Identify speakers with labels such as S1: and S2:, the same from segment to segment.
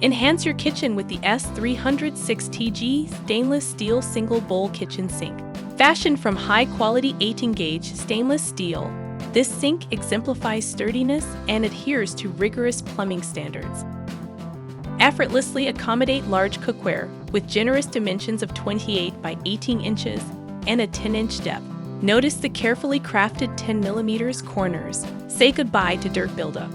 S1: Enhance your kitchen with the S-306TG stainless steel single bowl kitchen sink. Fashioned from high-quality 18-gauge stainless steel, this sink exemplifies sturdiness and adheres to rigorous plumbing standards. Effortlessly accommodate large cookware with generous dimensions of 28 by 18 inches and a 10-inch depth. Notice the carefully crafted 10mm corners. Say goodbye to dirt buildup.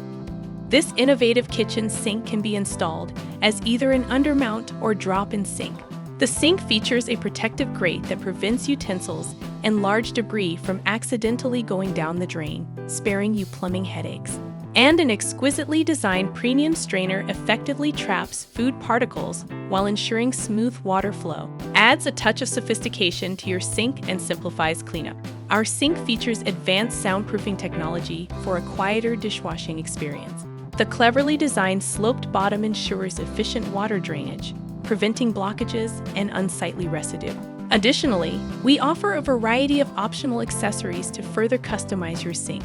S1: This innovative kitchen sink can be installed as either an undermount or drop-in sink. The sink features a protective grate that prevents utensils and large debris from accidentally going down the drain, sparing you plumbing headaches. And an exquisitely designed premium strainer effectively traps food particles while ensuring smooth water flow. Adds a touch of sophistication to your sink and simplifies cleanup. Our sink features advanced soundproofing technology for a quieter dishwashing experience. The cleverly designed sloped bottom ensures efficient water drainage, preventing blockages and unsightly residue. Additionally, we offer a variety of optional accessories to further customize your sink.